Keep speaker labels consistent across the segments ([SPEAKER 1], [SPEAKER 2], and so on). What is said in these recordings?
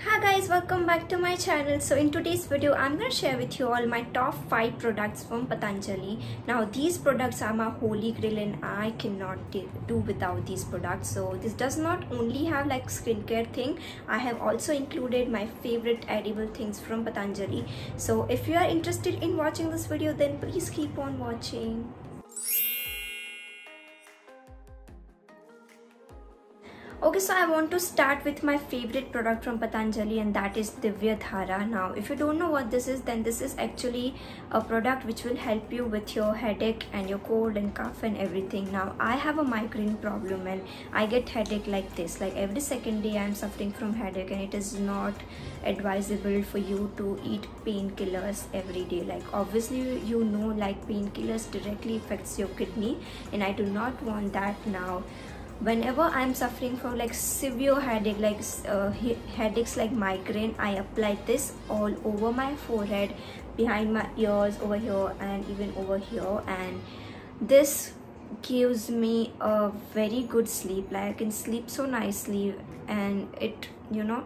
[SPEAKER 1] Hi guys, welcome back to my channel. So in today's video I'm going to share with you all my top 5 products from Patanjali. Now these products are my holy grail and I cannot do without these products. So this does not only have like skincare thing, I have also included my favorite edible things from Patanjali. So if you are interested in watching this video, then please keep on watching. Okay, so I want to start with my favorite product from Patanjali, and that is Divya Dhara. Now, if you don't know what this is, then this is actually a product which will help you with your headache and your cold and cough and everything. Now, I have a migraine problem and I get headache like this. Like every second day I am suffering from headache, and it is not advisable for you to eat painkillers every day. Like obviously you know, like painkillers directly affects your kidney, and I do not want that. Now whenever I'm suffering from like severe headache, like headaches like migraine, I apply this all over my forehead, behind my ears, over here, and even over here, and this gives me a very good sleep. Like I can sleep so nicely, and it, you know,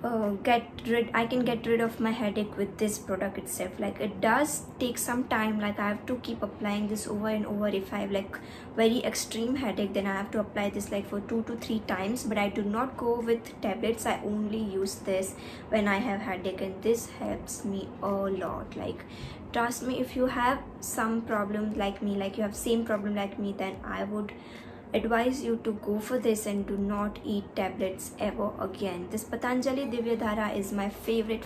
[SPEAKER 1] I can get rid of my headache with this product itself. Like it does take some time, like I have to keep applying this over and over. If I have like very extreme headache, then I have to apply this like for 2 to 3 times, but I do not go with tablets. I only use this when I have headache, and this helps me a lot. Like trust me, if you have some problem like me, like you have same problem like me, then I would advise you to go for this and do not eat tablets ever again. This Patanjali Divya Dhara is my favorite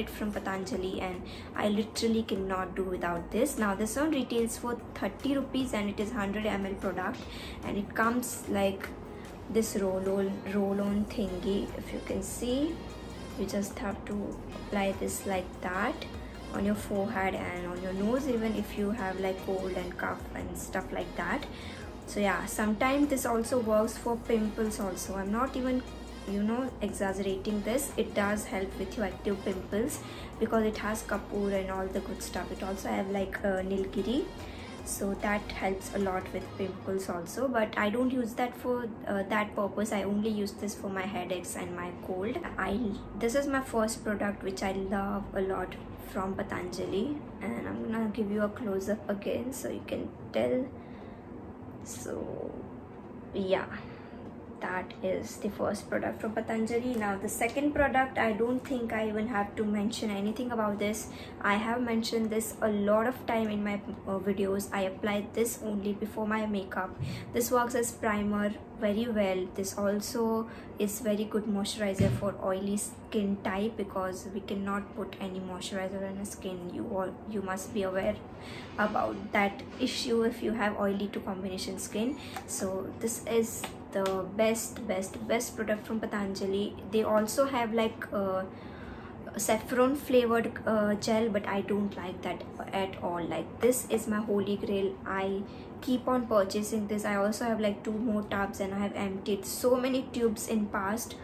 [SPEAKER 1] from Patanjali, and I literally cannot do without this. Now this one retails for 30 rupees and it is 100 ml product, and it comes like this roll-on thingy. If you can see, you just have to apply this like that on your forehead and on your nose, even if you have like cold and cough and stuff like that. So yeah, sometimes this also works for pimples also. I'm not even, you know, exaggerating this. It does help with your active pimples because it has kapoor and all the good stuff. It also have like nilgiri, so that helps a lot with pimples also, but I don't use that for that purpose. I only use this for my headaches and my cold. This is my first product which I love a lot from Patanjali, and I'm gonna give you a close-up again so you can tell. So yeah, that is the first product from Patanjali. Now the second product, I don't think I even have to mention anything about this. I have mentioned this a lot of time in my videos. I apply this only before my makeup. This works as primer very well. This also is very good moisturizer for oily skin type, because we cannot put any moisturizer on our skin. You must be aware about that issue if you have oily to combination skin. So this is the best product from Patanjali. They also have like saffron flavored gel, but I don't like that at all. Like this is my holy grail. I keep on purchasing this. I also have like 2 more tubs, and I have emptied so many tubes in past.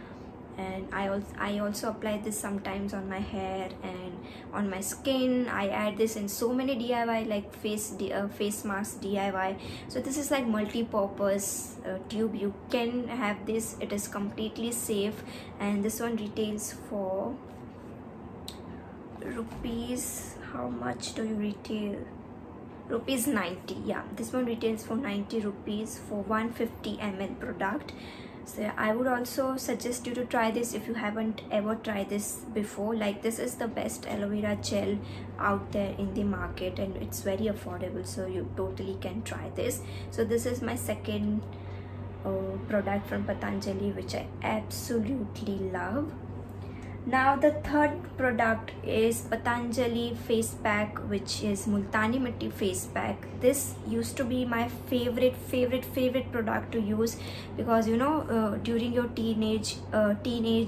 [SPEAKER 1] And I also apply this sometimes on my hair and on my skin. I add this in so many DIY, like face mask DIY. So this is like multi-purpose tube. You can have this. It is completely safe, and this one retails for rupees. How much do you retail? Rupees 90. Yeah, this one retails for 90 rupees for 150 ml product. So I would also suggest you to try this if you haven't ever tried this before. Like this is the best aloe vera gel out there in the market, and it's very affordable, so you totally can try this. So this is my second product from Patanjali which I absolutely love. Now the third product is Patanjali face pack, which is Multani Mitti face pack. This used to be my favorite product to use, because you know, during your teenage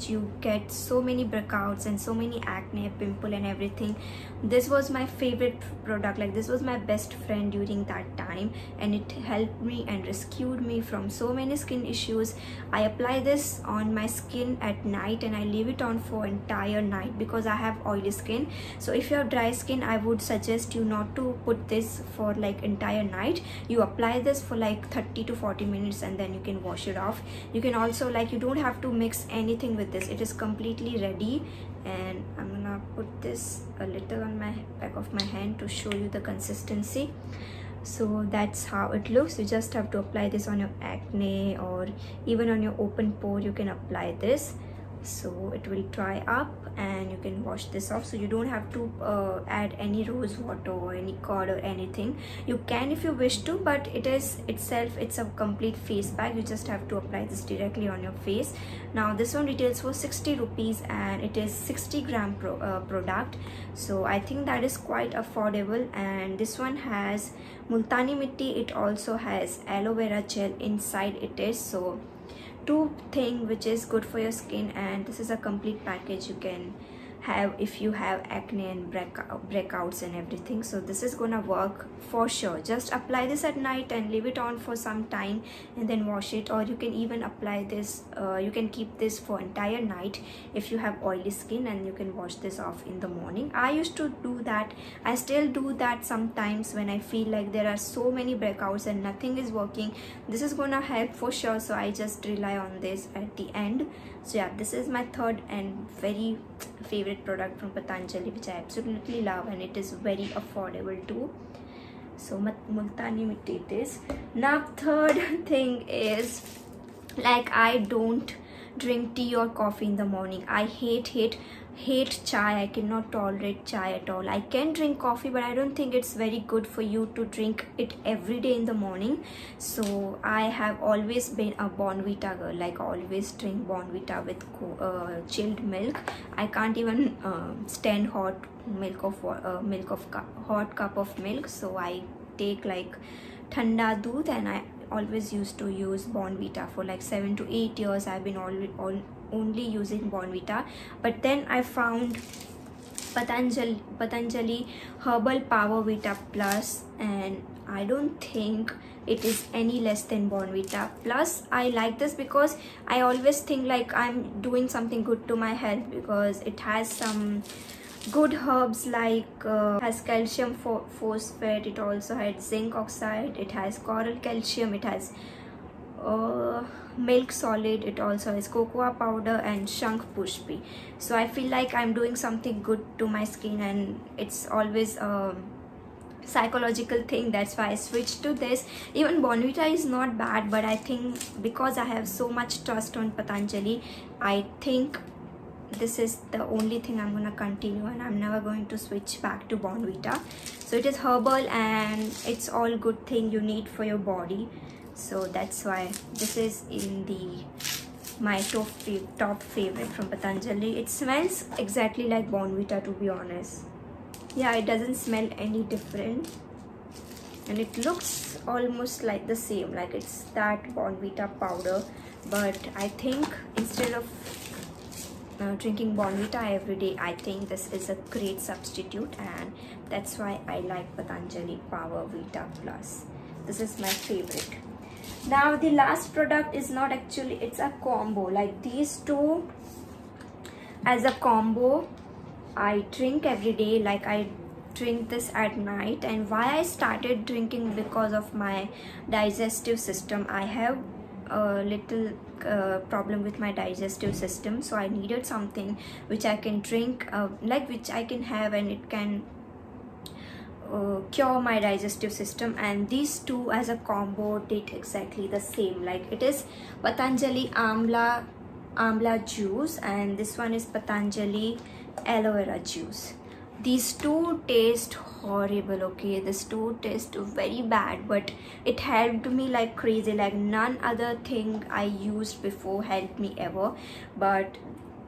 [SPEAKER 1] you get so many breakouts and so many acne, pimple and everything. This was my favorite product. Like this was my best friend during that time, and it helped me and rescued me from so many skin issues. I apply this on my skin at night and I leave it on for entire night because I have oily skin. So if you have dry skin, I would suggest you not to put this for like entire night. You apply this for like 30 to 40 minutes and then you can wash it off. You can also, like, you don't have to mix anything with this, it is completely ready. And I'm gonna put this a little on my back of my hand to show you the consistency. So that's how it looks. You just have to apply this on your acne or even on your open pore. You can apply this, so it will dry up and you can wash this off. So you don't have to add any rose water or any curd or anything. You can if you wish to, but it is itself, it's a complete face pack. You just have to apply this directly on your face. Now this one retails for 60 rupees and it is 60-gram product, so I think that is quite affordable. And this one has multani mitti, it also has aloe vera gel inside it is. So two thing which is good for your skin, and this is a complete package you can have if you have acne and breakouts and everything. So this is gonna work for sure. Just apply this at night and leave it on for some time and then wash it, or you can even apply this, you can keep this for entire night if you have oily skin, and you can wash this off in the morning. I used to do that, I still do that sometimes when I feel like there are so many breakouts and nothing is working. This is gonna help for sure, so I just rely on this at the end. So yeah, this is my third and very favorite product from Patanjali, which I absolutely love, and it is very affordable too. So multani mitti it is. Now third thing is, like, I don't drink tea or coffee in the morning. I hate chai. I cannot tolerate chai at all. I can drink coffee, but I don't think it's very good for you to drink it every day in the morning. So I have always been a Bournvita girl, like always drink Bournvita with chilled milk. I can't even stand hot hot cup of milk, so I take like thanda doodh, and I always used to use Bournvita for like 7 to 8 years. I've been only using Bournvita, but then I found Patanjali Herbal Power Vita Plus, and I don't think it is any less than Bournvita. Plus I like this because I always think like I'm doing something good to my health, because it has some good herbs, like has calcium phosphate, it also had zinc oxide, it has coral calcium, it has milk solid, it also has cocoa powder and Shankh Pushpi. So I feel like I'm doing something good to my skin, and it's always a psychological thing. That's why I switched to this. Even Bournvita is not bad, but I think because I have so much trust on Patanjali, I think this is the only thing I'm gonna continue, and I'm never going to switch back to Bournvita. So it is herbal and it's all good thing you need for your body. So that's why this is in my top favorite from Patanjali. It smells exactly like Bournvita, to be honest. Yeah, it doesn't smell any different, and it looks almost like the same, like it's that Bournvita powder. But I think instead of drinking Bournvita every day, I think this is a great substitute, and that's why I like Patanjali Power Vita Plus. This is my favorite. Now the last product is not actually, it's a combo, like these two as a combo I drink every day. Like I drink this at night, and why I started drinking, because of my digestive system. I have a little problem with my digestive system, so I needed something which I can drink, like which I can have, and it can cure my digestive system. And these two as a combo did exactly the same. Like it is Patanjali Amla juice, and this one is Patanjali aloe vera juice. These two taste horrible, okay? These two taste very bad, but it helped me like crazy. Like none other thing I used before helped me ever. But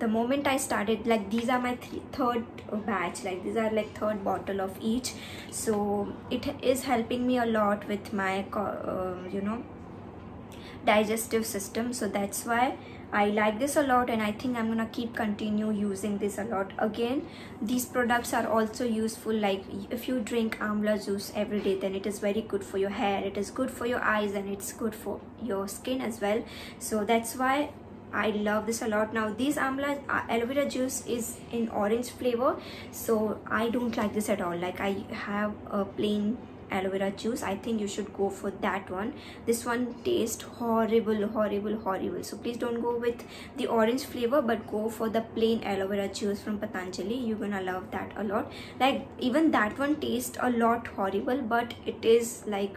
[SPEAKER 1] the moment I started, like these are my third batch, like these are like third bottle of each, so it is helping me a lot with my you know, digestive system. So that's why I like this a lot, and I think I'm gonna continue using this a lot. Again, these products are also useful, like if you drink amla juice every day, then it is very good for your hair, it is good for your eyes, and it's good for your skin as well. So that's why I love this a lot. Now this amla aloe vera juice is in orange flavor, so I don't like this at all. Like I have a plain aloe vera juice. I think you should go for that one. This one tastes horrible, horrible, horrible. So please don't go with the orange flavor, but go for the plain aloe vera juice from Patanjali. You're gonna love that a lot. Like even that one tastes a lot horrible, but it is like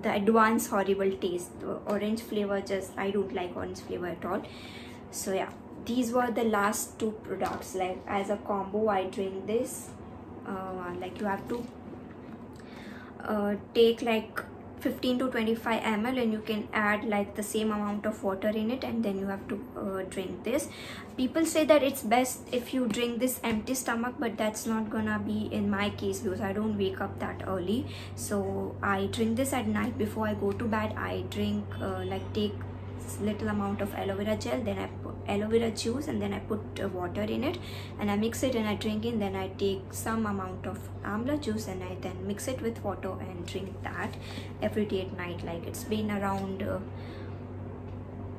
[SPEAKER 1] the advanced horrible taste. The orange flavor, just I don't like orange flavor at all. So yeah, these were the last two products. Like as a combo, I drink this. Like you have to take like 15 to 25 ml, and you can add like the same amount of water in it, and then you have to drink this. People say that it's best if you drink this empty stomach, but that's not gonna be in my case because I don't wake up that early. So I drink this at night before I go to bed. I drink like take little amount of aloe vera gel, then I put aloe vera juice, and then I put water in it, and I mix it and I drink it. Then I take some amount of amla juice and I then mix it with water and drink that every day at night. Like it's been around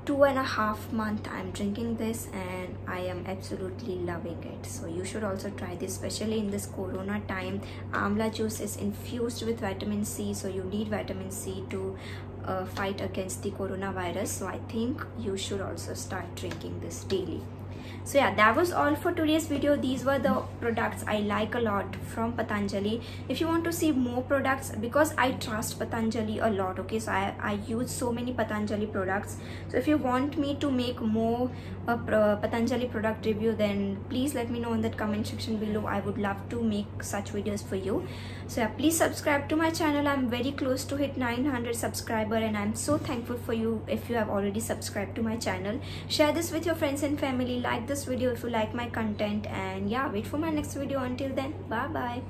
[SPEAKER 1] 2.5 months I'm drinking this, and I am absolutely loving it. So you should also try this, especially in this corona time. Amla juice is infused with vitamin C, so you need vitamin C to fight against the coronavirus. So I think you should also start drinking this daily. So yeah, that was all for today's video. These were the products I like a lot from Patanjali. If you want to see more products, because I trust Patanjali a lot, okay, so I use so many Patanjali products. So if you want me to make more Patanjali product review, then please let me know in the comment section below. I would love to make such videos for you. So yeah, please subscribe to my channel. I'm very close to hit 900 subscriber, and I'm so thankful for you if you have already subscribed to my channel. Share this with your friends and family. Like this video if you like my content, and yeah, wait for my next video. Until then, bye bye.